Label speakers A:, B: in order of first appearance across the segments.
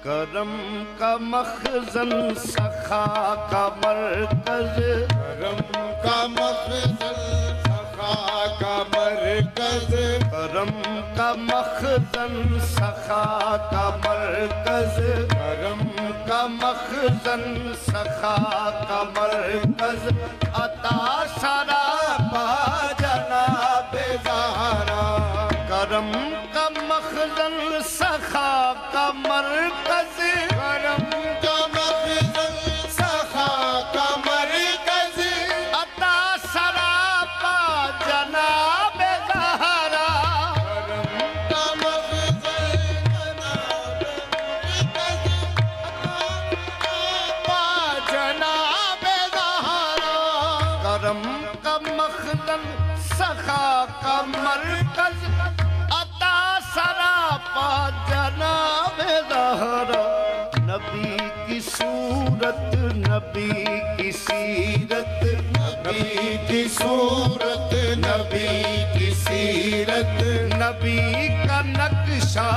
A: करम का मखजन सखा का मरकज,
B: करम का मखजन सखा का मरकज,
A: करम का मखजन सखा का मरकज,
B: करम
A: का मखजन सखा का मरकज, अता सरापा जनाबे ज़हरा। करम का मखजन सखा का मरकज,
B: करम का मखजन सखा का मरकज,
A: अता सरापा जनाबे ज़हरा।
B: करम का मखजन जनाबे ज़हरा।
A: करम का मखदम सखा का मरकज, अता सरापा जनाबे ज़हरा। नबी की सूरत, नबी की सीरत,
B: नबी की सूरत, नबी की सीरत,
A: नबी का नक्शा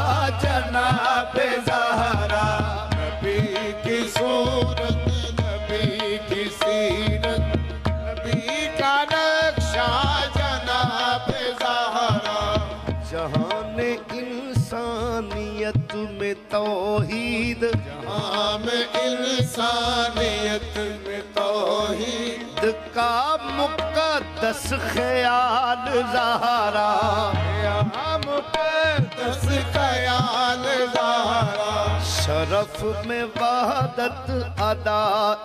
A: जनाबे ज़हरा।
B: नबी की सूरत, नबी की सीरत, नबी का नक्शा जनाबे ज़हरा।
A: जहान इंसानियत में तौहीद,
B: जहाँ में इंसानियत में तौहीद
A: का मुक़द्दस ख़याल ज़हरा।
B: यहाँ मुक़द्दस ख़याल ज़हरा।
A: शरफ में वहदत अदा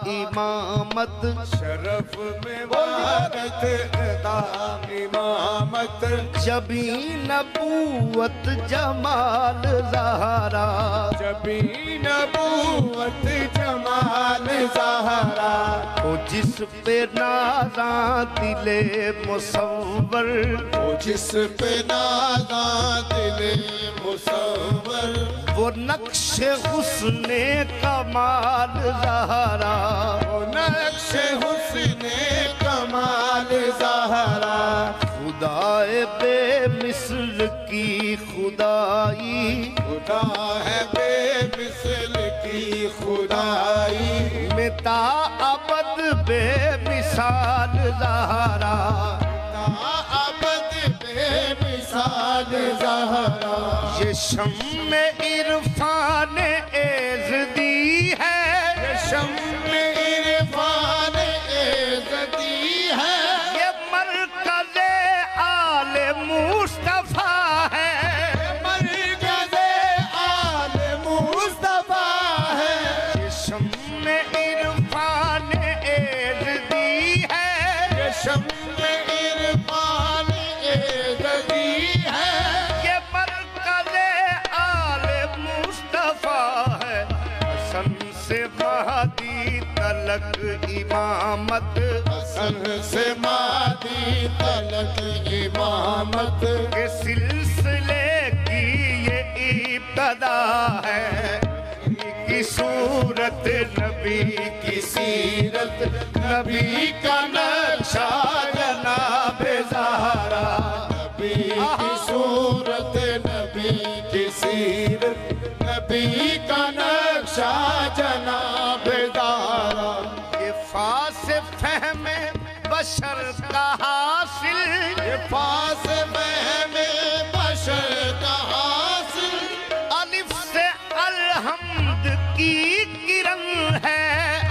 A: इमामत,
B: शरफ में वहदत अदा इमामत,
A: जबी नबूवत जमाल ज़हरा।
B: जबी नबूवत जमाल ज़हरा।
A: ओ जिस पे नाज़ा दिले मुसव्वर,
B: वो जिस पे नाज़ा दिले मुसव्वर,
A: वो नक्शे हुस्ने कमाल ज़हरा।
B: वो नक्शे हुस्ने कमाल ज़हरा।
A: खुदाए बेमिसल की खुदाई,
B: खुदा है बेमिसल की खुदाई,
A: में ता अबद बेमिसाल ज़हरा।
B: ताअबद बेमिसाल ज़हरा।
A: ये शम्मे इरफान एज़दी है,
B: ये शम्मे इरफान एज़दी है,
A: ये मरकज़े आले मुस्तफ़ा है।
B: मरकज़े आले मुस्तफ़ा है।
A: ये शम्मे इरफान एज़दी है,
B: ये शम्मे इरफान एज़दी है,
A: ये मरकज़े आले मुस्तफ़ा है। हसन से महदी तलक इमामत,
B: हसन से मादी तलक इमामत,
A: के सिलसिले की ये इब्तदा है। की सूरत नबी की सीरत, नबी का नक्शा जनाबे ज़हरा।
B: नबी की सूरत, नबी की सीरत, नबी का नक्शा जनाब ज़हरा।
A: ये फास फहमे बशर का हासिल,
B: ये फास महमे बशर का हासिल,
A: अलिफ से अलहम्द की किरण है।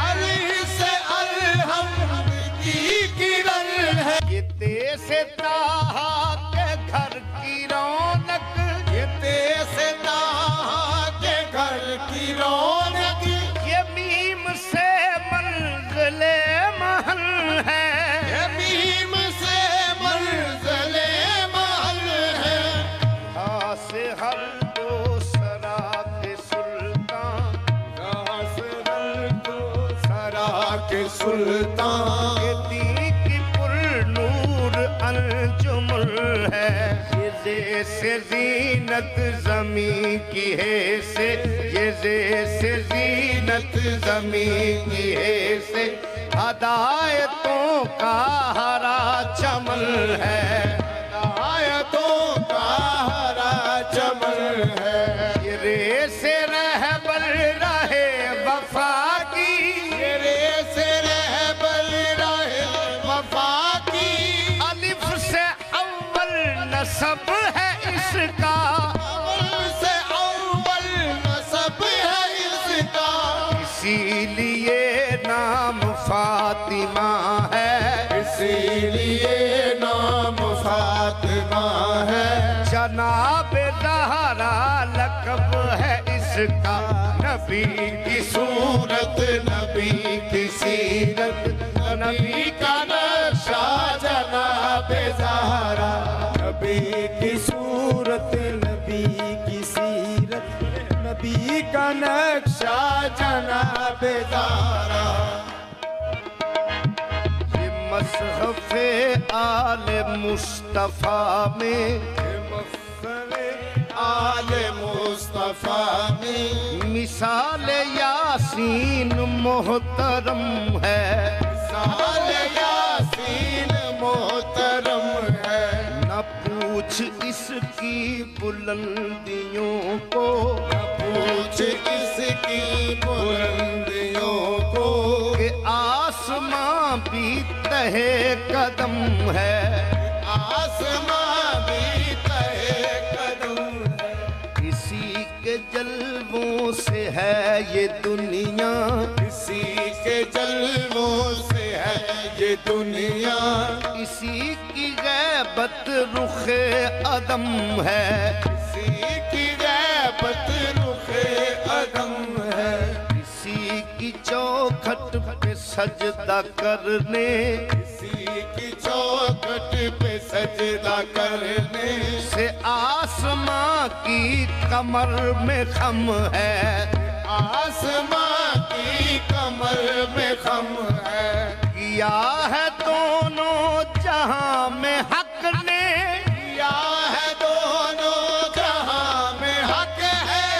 B: अली से अलहम्द की किरण है।
A: ये ते से ताहा के घर की रौनक,
B: ये तेज ताहा के घर की रौनक,
A: ये मीम से मंज़िले महल है।
B: ये मीम से मंज़िले महल है।
A: यहाँ से हर दो सरा के सुल्तान,
B: सरा के सुल्तान,
A: ये दी की पुरनूर अंजुमन है। ये जैसे ज़ीनत ज़मीं की है से, ये जैसे ज़ीनत ज़मीं की है से, हदायतों का हरा चमन है।
B: आयतों का हरा चमन है।
A: ये रे से रह रहबर रहे वफा की,
B: तेरे से रहबर रहे वफा की।
A: अलिफ से अव्वल नसब है इसका,
B: अव्वल से अव्वल नसब है इसका,
A: इसीलिए नाम फातिमा है,
B: इसीलिए नाम फातिमा है।
A: जनाब ज़हरा लक़ब है इसका, नबी की सूरत,
B: नबी की सीरत, नबी का नक्शा जनाब ज़हरा, नबी की सूरत, नबी की सीरत, नबी का नक्शा जनाब ज़हरा।
A: ये मज़हफ़े आले मुस्तफ़ा में,
B: आले मुस्तफा में
A: मिसाल यासीन मोहतरम है,
B: साल यासीन मोहतरम है।
A: न पूछ इसकी बुलंदियों को,
B: पूछ इसकी बुलंदियों को,
A: कि आसमां भी तहे कदम है,
B: आसमां भी तहे कदम है।
A: इसी के जलवों से है ये दुनिया,
B: इसी के जलवों से है ये दुनिया,
A: इसी की गैबत रुखे अदम है,
B: इसी की गैबत रुखे अदम है।
A: इसी की चौखट पे सजदा करने,
B: इसी की चौखट पे सजदा करने
A: से आसमां की कमर में खम है,
B: आसमां की कमर में खम है।
A: किया है दोनों जहां में हक ने,
B: किया है दोनों जहां में हक है,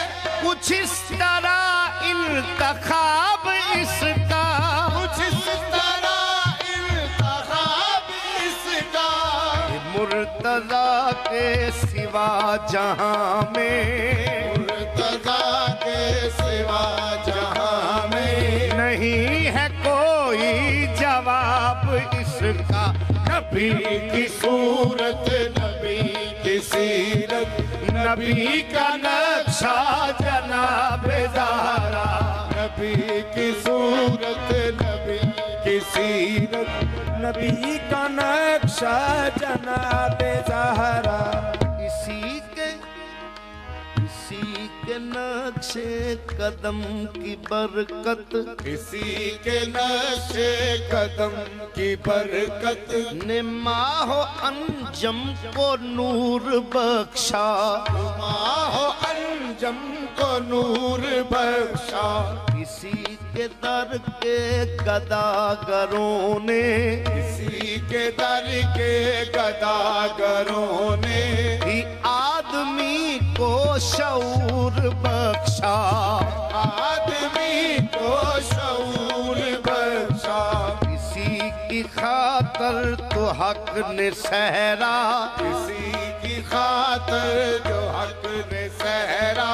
A: कुछ इस तरह इंतखाब इसका,
B: कुछ इस तरह इंतखाब इसका,
A: मुर्तजा के सिवा जहां में,
B: मुर्तजा के सिवा जहां में
A: नहीं है कोई जवाब इसका,
B: नबी की सूरत, नबी की सीरत,
A: नबी का नक्शा जनाब ज़हरा,
B: नबी की सूरत, नबी की सीरत, नबी का नक्शा जनाब ज़हरा।
A: इसी के नक्शे कदम की बरकत,
B: इसी के नक्शे कदम की बरकत
A: ने माहो अंजम को नूर बख्शा,
B: माहो अंजम को नूर बख्शा।
A: इसी के दर के गदागरों ने,
B: इसी के दर के गदागरों ने
A: ही आदमी को शऊर बख्शा,
B: आदमी को शऊर बख्शा।
A: इसी की खातर तो हक ने सहरा,
B: इसी की खातर जो हक ने सहरा,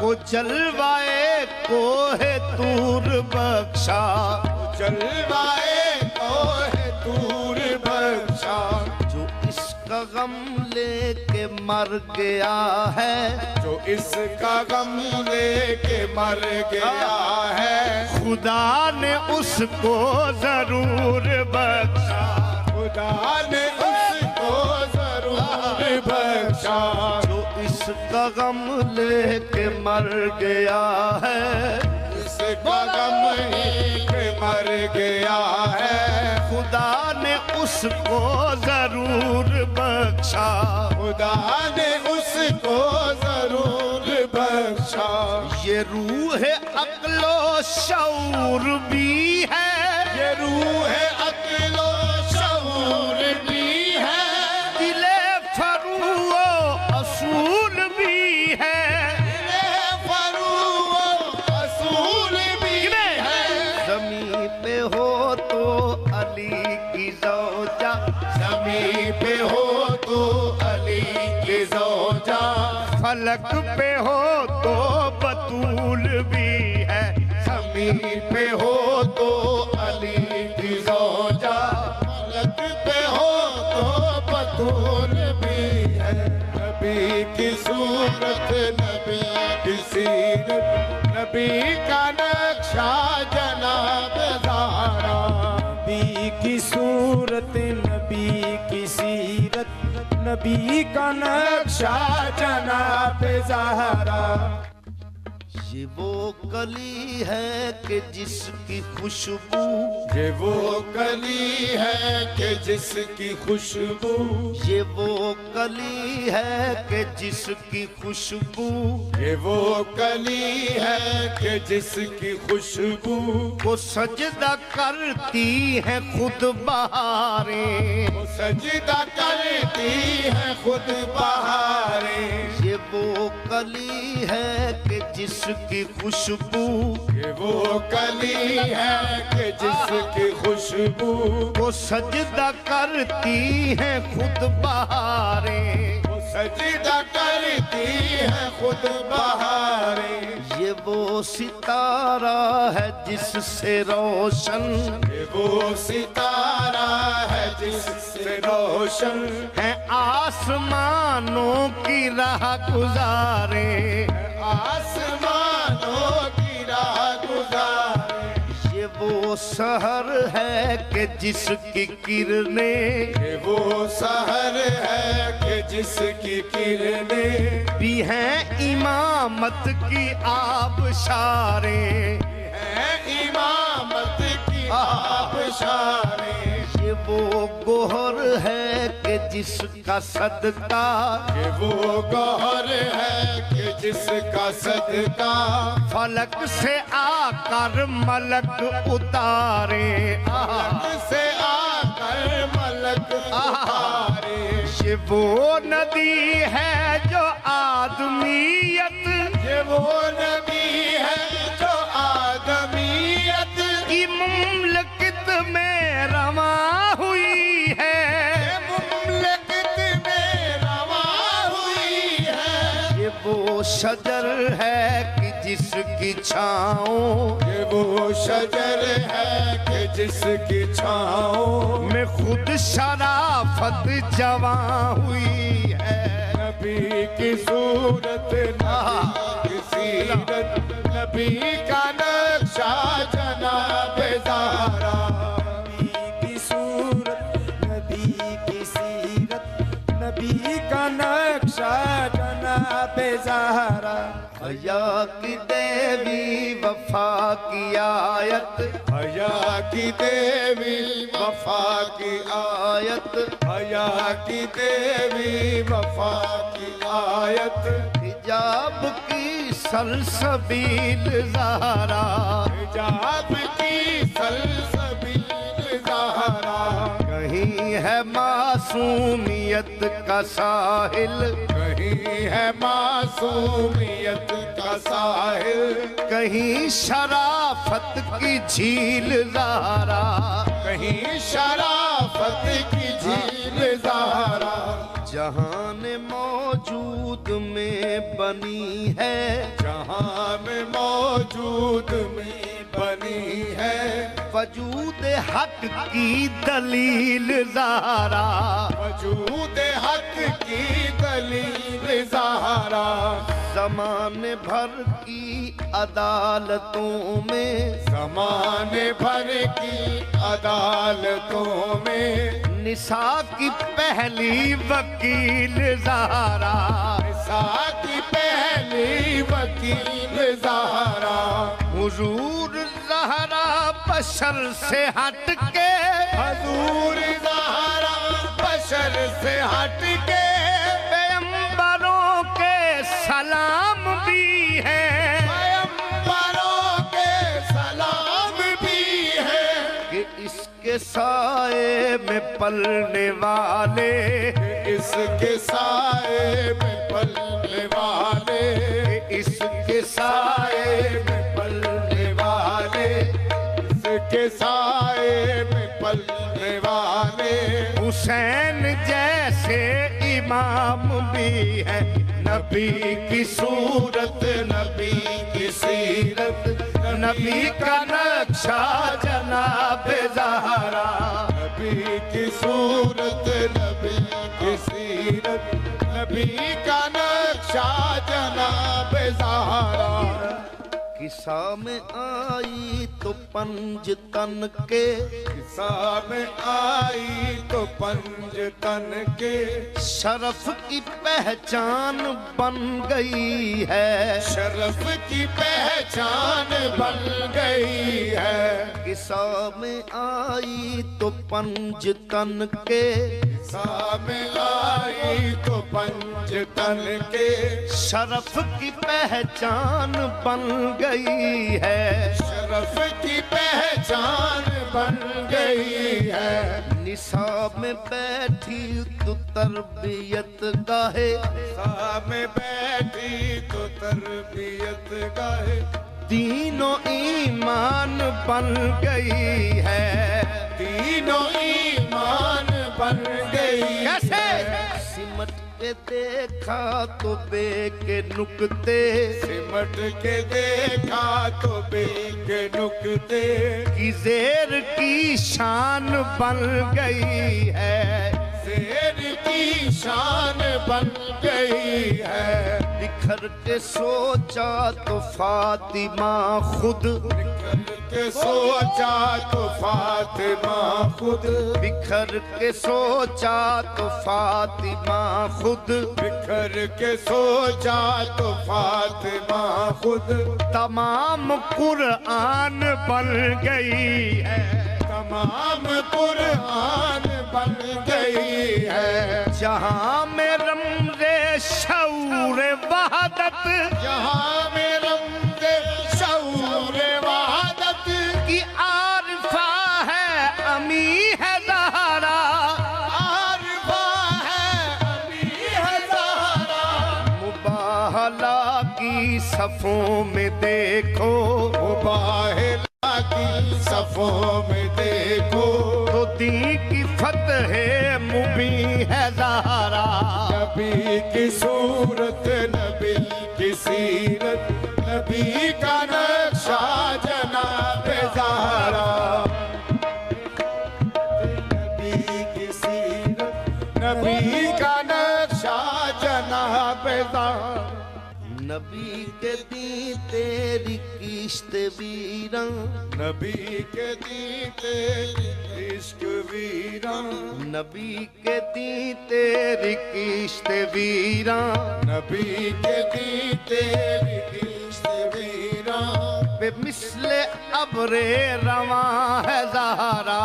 A: को जलवाए को है तूर बख्शा,
B: जलवाए को है तूर बख्शा।
A: जो इसका गम लेके मर गया है,
B: जो इसका गम लेके मर गया है,
A: खुदा ने उसको जरूर बख्शा,
B: खुदा ने उसको जरूर बख्शा।
A: जो इसका गम लेके मर गया है,
B: इसका गम लेके मर गया है,
A: खुदा ने उसको जरूर बख्शा,
B: खुदा ने उसको जरूर बख्शा।
A: ये रूह अक्लो शऊर भी है,
B: ये रूह अक्लो शऊर भी है,
A: दिले फरूओ असूल भी है,
B: असूल भी है।
A: ज़मीं पे हो तो अली की ज़ौजा,
B: ज़मीं पे हो तो अली की ज़ौजा,
A: फलक पे हो तो बतूल
B: जमी पे हो तो अली की ज़ौजा, फलक पे हो तो बतूल भी है। नबी की सूरत, नबी की सीरत, नबी का नक्शा जनाब ज़हरा।
C: नबी की सूरत, नबी की सीरत, नबी का नक्शा जनाब ज़हरा।
A: ये वो कली है कि जिसकी खुशबू,
B: ये वो कली है कि जिसकी खुशबू,
A: ये वो कली है कि जिसकी खुशबू
B: ये वो कली है कि जिसकी खुशबू
A: को सजदा करती है खुद बहारें।
B: वो सजदा करती है खुद बहारें।
A: ये वो कली है कि जिसकी खुशबू,
B: ये वो कली है कि जिसकी खुशबू
A: वो सजदा करती है खुद बहारें।
B: वो सजदा करती है खुद बहारें।
A: ये वो सितारा है जिससे रोशन,
B: ये वो सितारा है जिससे रोशन
A: है आसमानों की राह गुजारे।
B: आसमानों की राह गुजारे।
A: ये वो शहर है कि जिसकी किरणें
B: ये वो शहर है कि जिसकी किरणें
A: भी हैं इमामत की आबशारें।
B: है इमामत की आबशारें।
A: ये वो गोहर है कि जिसका सदका,
B: ये वो गौहर है कि जिसका सदका
A: फलक से आकर मलक उतारे।
B: फलक से आकर मलक उतारे।
A: ये वो नदी है जो आदमियत,
B: ये वो नबी है जो आदमियत
A: की मुमलकत में रमा हुई है।
B: मुमलकत में रवा हुई है।
A: ये वो शजर है कि जिसकी छाँव
B: ये वो शजर है कि जिसकी छाँव
A: में खुद शराफत जवां हुई है।
B: नबी की सूरत, नबी की सीरत, नबी का नक्शा जनाब ज़हरा।
C: नबी की सूरत, नबी की सीरत, नबी का नक्शा जनाब ज़हरा।
A: हया की देवी वफा की आयत,
B: हया की देवी वफा की
A: आयत
B: हया की देवी वफा की आयत।
A: हिजाब की सलसबील ज़हरा।
B: हिजाब की सलसबील ज़हरा।
A: कहीं है मासूमियत का साहिल,
B: कहीं है मासूमियत का साहिल,
A: कहीं शराफत की झील ज़हरा।
B: कहीं शराफत की झील ज़हरा।
A: जहान मौजूद में बनी है,
B: जहां में मौजूद में बनी है
A: वजूद हक की दलील ज़हरा।
B: वजूद हक की दलील ज़हरा।
A: ज़माने भर की अदालतों में,
B: ज़माने भर की अदालतों में
A: निसा की पहली वकील ज़हरा।
B: निसा की पहली वकील ज़हरा।
A: हुजूर ज़हरा बशर से हट के,
B: हजूर ज़हरा बशर से हट के
A: पैगंबरों के सलाम भी है।
B: पैगंबरों के सलाम भी है।
A: कि इसके साए में पलने वाले,
B: इसके साए में पलने वाले,
A: इसके साए में पलने वाले,
B: इसके साए में पलने वाले
A: हुसैन जैसे इमाम भी है। नबी की सूरत, नबी की सीरत, नबी का नक्शा जनाब ज़हरा।
B: नबी की सूरत नबी की सीरत नबी का नक्शा जनाब ज़हरा।
A: किस्सा में आई तो पंज तन के,
B: किस्सा में आई तो पंज तन के,
A: शरफ की पहचान बन गई है।
B: शरफ की पहचान बन गई है।
A: किस्सा में आई तो पंज तन के,
B: किस्सा में आई तो पंज तन के,
A: शरफ की पहचान बन गई है।
B: शरफ की पहचान बन गई है।
A: निसाब में बैठी तो तरबियत गाहे,
B: में बैठी तो तरबियत गाहे,
A: तीनों ईमान बन गई है।
B: तीनों ईमान बन गई।
A: कैसे? सिमट के देखा तो बे के नुकते,
B: सिमट के देखा तो बेके नुकते,
A: की जेर की शान बन गई है।
B: शेर की शान बन गई है।
A: बिखर के सोचा तो फातिमा खुद,
B: बिखर के सोचा तो फातिमा खुद,
A: बिखर के सोचा तो फातिमा खुद,
B: बिखर के सोचा तो फातिमा खुद,
A: तमाम कुरान बन गई है।
B: तमाम कुरान बन गई है।
A: जहां में रमज़े शऊर वहदत,
B: जहां में रमज़े शऊर वहदत
A: की आरिफा है अमी है ज़हरा।
B: आरिफा है अमी है ज़हरा।
A: मुबाहला की सफ़ों में देखो,
B: मुबाहिला की सफ़ों में देखो,
A: तो दी की फतह मुबी है ज़हरा।
B: नबी की सूरत नबी की सीरत नबी का नक्शा जनाब ज़हरा। नबी की सीरत नबी का नक्शा जनाब ज़हरा।
A: नबी के दी तेरी किश्त वीरा,
B: नबी के दी तेरी इश्क वीरा,
A: नबी के दी तेरी किश्त वीरा।
B: नबी के दी तेरी इश्क वीरा,
A: बे मिसले अबरे रवा है ज़हरा।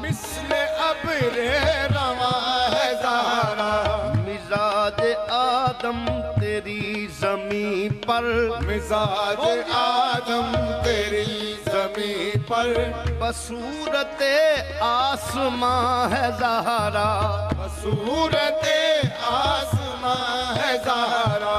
B: मिसले अबरे रवा है ज़हरा।
A: मिजाज आदम तेरी ज़मीं पर,
B: मिजाज आदम तेरी ज़मीं पर,
A: बसूरत आसमां है ज़हरा।
B: सूरत आसमां है ज़हरा।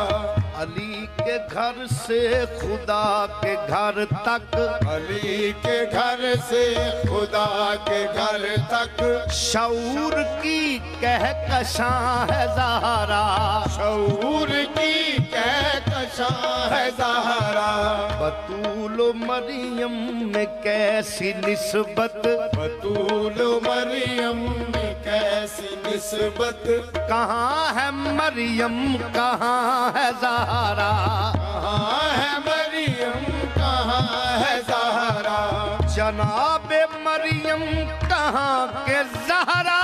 A: अली के घर से खुदा के घर तक,
B: अली के घर से खुदा के घर तक,
A: शऊर की कहकशां है ज़हरा।
B: शऊर की कहकशां है ज़हरा।
A: बतूल मरियम में कैसी निस्बत,
B: बतूल मरियम में कैसी निस्बत,
A: कहाँ है मरियम कहाँ है ज़हरा।
B: कहाँ है मरियम कहाँ है ज़हरा।
A: जनाब मरियम कहाँ के ज़हरा।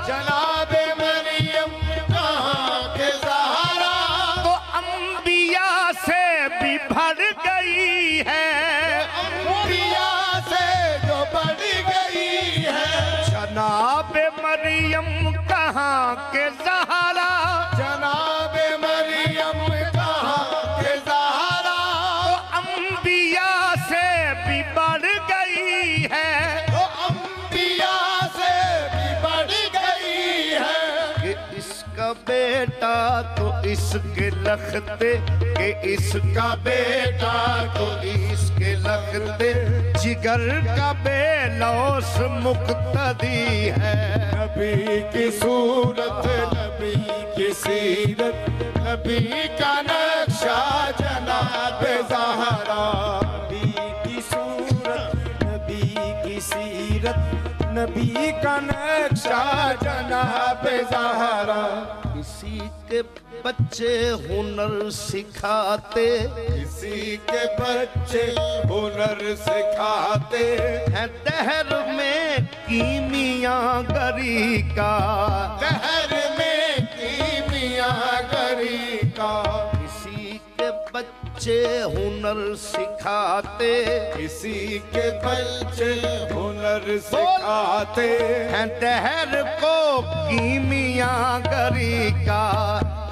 B: जनाब मरियम कहाँ के ज़हरा।
A: तो अंबिया से भी बढ़ गई है,
B: अंबिया से जो बढ़ गई है।
A: जनाब मरियम कहाँ के ज़हरा।
B: जनाब मरियम कहाँ के ज़हरा।
A: तो अंबिया से भी बढ़ गई है,
B: तो अंबिया से भी बढ़ गई है।
A: कि इसका बेटा तो इसके लखते, कि इसका बेटा तो इसके लखते, जिगर का बेलौस मुक्तदी है।
B: नबी की सूरत नबी की सीरत नबी का नक्शा जनाब ज़हरा। नबी
C: सीरत नबी का नक्शा जनाब ज़हरा।
A: किसी के बच्चे हुनर सिखाते,
B: किसी के बच्चे हुनर सिखाते
A: हैं दहर में कीमियागरी का,
B: दहर में कीमियागरी का।
A: किसी के बच्चे हुनर सिखाते,
B: किसी के बच्चे हुनर सिखाते
A: हैं दहर को कीमियागरी का,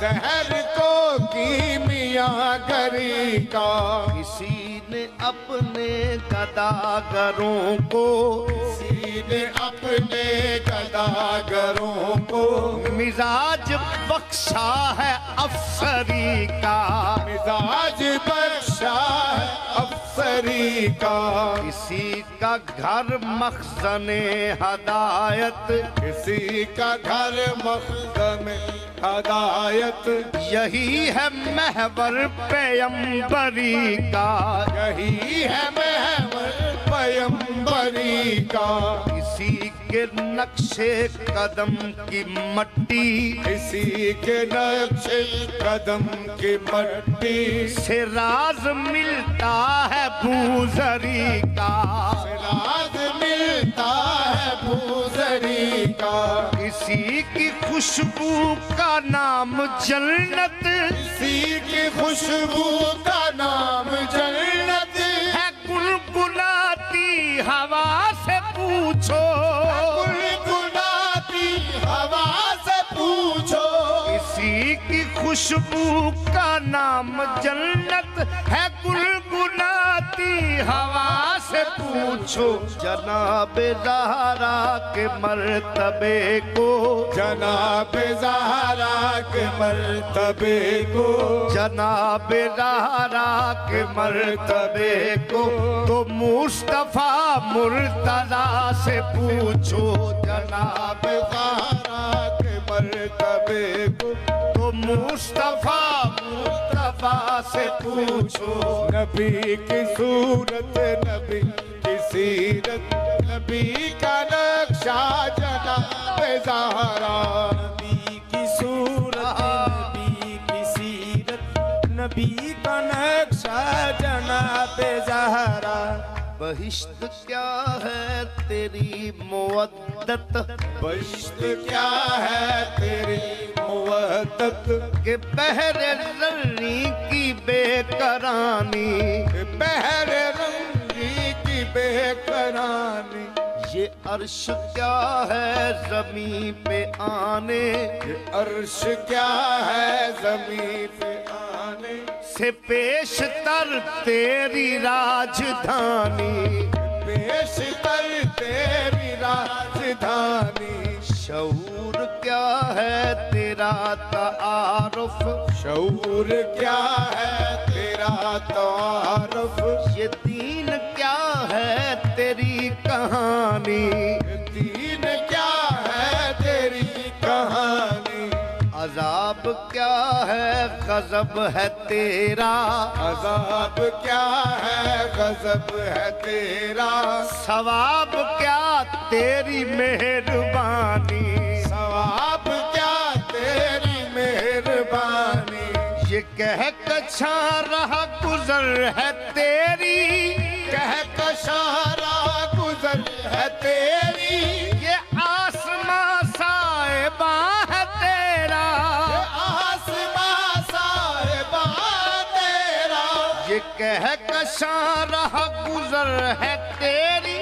B: दहर को कीमियागरी का।
A: किसी ने अपने गदागरों को,
B: किसी ने अपने गदागरों को
A: मिजाज बख्शा है अफसरी का,
B: मिजाज बख्शा है अफसरी का।
A: किसी का घर मखज़ने हदायत,
B: किसी का घर मखदम हदायत,
A: यही है महवर पैगंबरी का,
B: यही है महवर पैगंबरी का।
A: किसी के नक्शे कदम की मट्टी
B: किसी के नक्शे कदम की मट्टी
A: से राज मिलता है भूजरी का,
B: राज मिलता है भूजरी का।
A: किसी की खुशबू का नाम जन्नत
B: किसी की खुशबू का नाम जन्नत
A: है, गुनगुनाती हवा से पूछो,
B: गुनगुनाती हवा से पूछो।
A: किसी की खुशबू का नाम जन्नत है, गुनगुनाती हवा से पूछो। जनाब ज़हरा के मर्तबे को,
B: जनाब ज़हरा के मर्तबे को,
A: जनाब ज़हरा के मर्तबे को तो मुस्तफा मुर्तज़ा से पूछो। जनाब
B: ज़हरा के मर्तबे को
A: तो मुस्तफा मुर्तज़ा से पूछो।
B: नबी की सूरत, नबी की सीरत, नबी का नक्शा जनाब ज़हरा।
C: नबी की सूरत नबी की सीरत नबी का नक्शा जनाब ज़हरा।
A: बहिश्त क्या है तेरी मुवद्दत,
B: बहिश्त क्या है तेरी मुवद्दत,
A: के बहरे ज़र्री की बेकरानी,
B: बहर रंगी की बेकरानी।
A: ये अर्श क्या है ज़मीं पे आने
B: ये अर्श क्या है ज़मीं पे आने
A: से पेशतर तेरी राजधानी,
B: पेशतर तेरी राजधानी।
A: शऊर क्या है तेरा तारुफ,
B: शऊर क्या है तेरा तारुफ,
A: ये दीन क्या है तेरी कहानी,
B: दीन क्या है तेरी कहानी।
A: अजाब क्या है गजब है तेरा,
B: अजाब क्या है गजब है तेरा,
A: सवाब क्या तेरी मेहरबानी,
B: सवाब क्या तेरी मेहरबानी।
A: ये कह कछा रहा गुजर है तेरी,
B: कह कशारा गुजर है तेरी,
A: ये आसमां साहिबा है तेरा,
B: आसमां साहिबा तेरा।
A: ये कह कछा रहा गुजर है तेरी,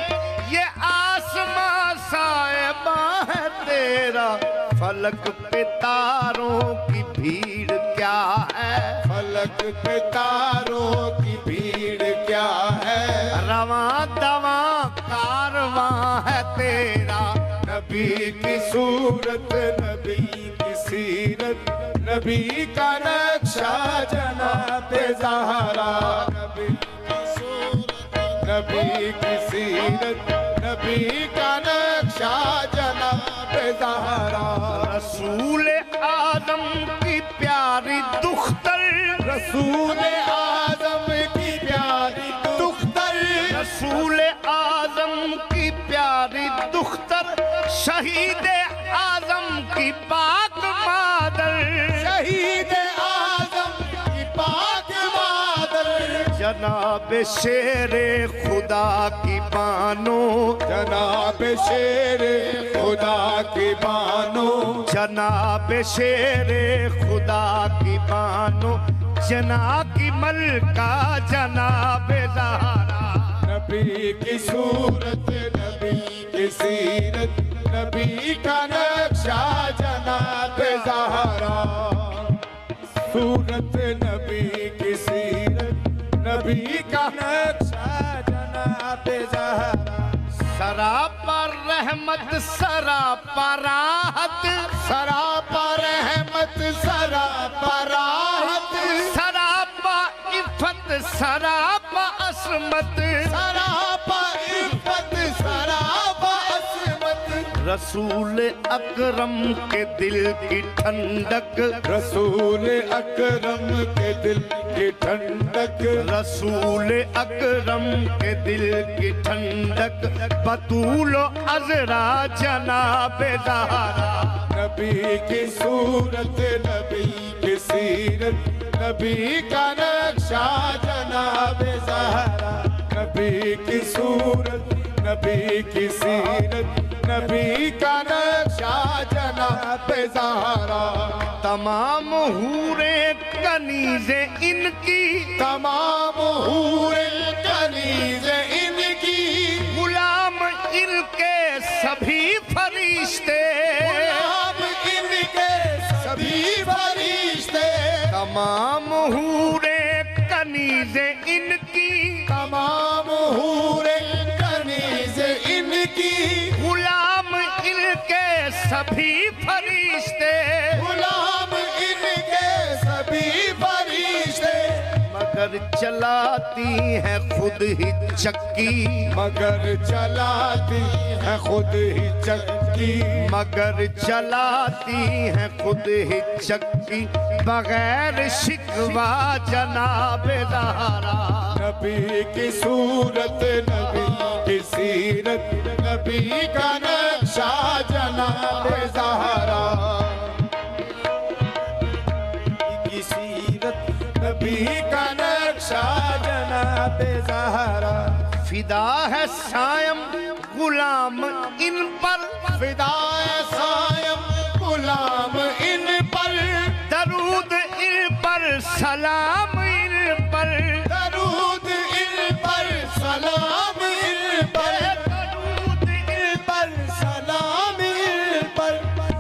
A: ये आसमां साहिबा है तेरा। फलक पे तारों की भीड़ क्या है,
B: फलक पे तारों की भीड़ क्या है,
A: रवां दवां कारवां है तेरा।
B: नबी की सूरत, नबी की सीरत, नबी का नक्शा जनाब ज़हरा। नबी की सूरत, नबी की सीरत, नबी का नक्शा जनाब ज़हरा।
A: रसूल आदम की प्यारी दुख्तर,
B: रसूल आज़म की प्यारी दुख्तर,
A: रसूल आदम की प्यारी दुख्तर शहीद आजम की पाक मादर,
B: शहीद आजम की पाक मादर,
A: जनाब शेरे खुदा की बानो,
B: जनाब शेरे खुदा की बानो,
A: जनाब शेरे खुदा की बानो, जना की मलका जनाब ज़हरा।
B: नबी की सूरत, नबी की सीरत, नबी का नक्शा जनाब ज़हरा। सूरत नबी की सीरत, नबी का
C: नक्शा जनाब ज़हरा।
A: सरापा रहमत सरापा राहत,
B: सरापा रहमत सरापा राहत,
A: सरापा इफ़त सरापा असमत,
B: सरापा इफ़्फ़त सरापा असमत।
A: रसूल अकरम के दिल की ठंडक,
B: रसूल अकरम के दिल की ठंडक,
A: रसूल अकरम के दिल की ठंडक, बतूल अज़रा जनाब ज़हरा।
B: नबी की सूरत, नबी की सीरत, नबी का नक्शा जनाब ज़हरा। नबी की सूरत, नबी की सीरत, नबी का नक्शा जनाब ज़हरा।
A: तमाम हूरे कनीज़े इनकी,
B: तमाम हूरे कनीज़ इनकी,
A: गुलाम इनके सभी फरिश्ते,
B: गुलाम इनके सभी फरिश्ते।
A: तमाम हूरे कनीज़े इनकी,
B: तमाम हूरे कनीज़ इनकी,
A: गुलाम इनके सभी फरिश्ते,
B: गुलाम इनके सभी फरिश्ते।
A: मगर चलाती है खुद ही चक्की,
B: मगर चलाती है खुद ही चक्की,
A: मगर चलाती है खुद ही चक्की, बगैर शिकवा जनाब ज़हरा।
B: नबी की सूरत, नबी की सीरत, नबी का नक्शा जनाब ज़हरा।
C: की सीरत
B: नबी का नक्शा
C: जनाब ज़हरा।
A: फिदा है सायम गुलाम इन पर,
B: फिदाए सायम गुलाम इन पर,
A: दरूद इन पर सलाम इन पर,
B: दरूद इन पर सलाम इन पर,
A: दरूद इन
B: पर सलाम इन पर।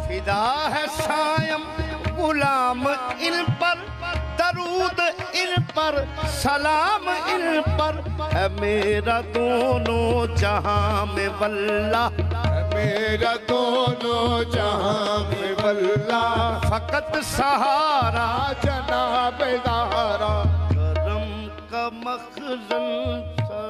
A: फिदा है सायम गुलाम इन पर, दरूद इन पर सलाम इन पर, है मेरा दोनों जहां में वल्ला,
B: मेरा दोनों जहां में वल्ला,
A: फकत सहारा
B: जनाब ज़हरा।
A: करम का मखज़न सा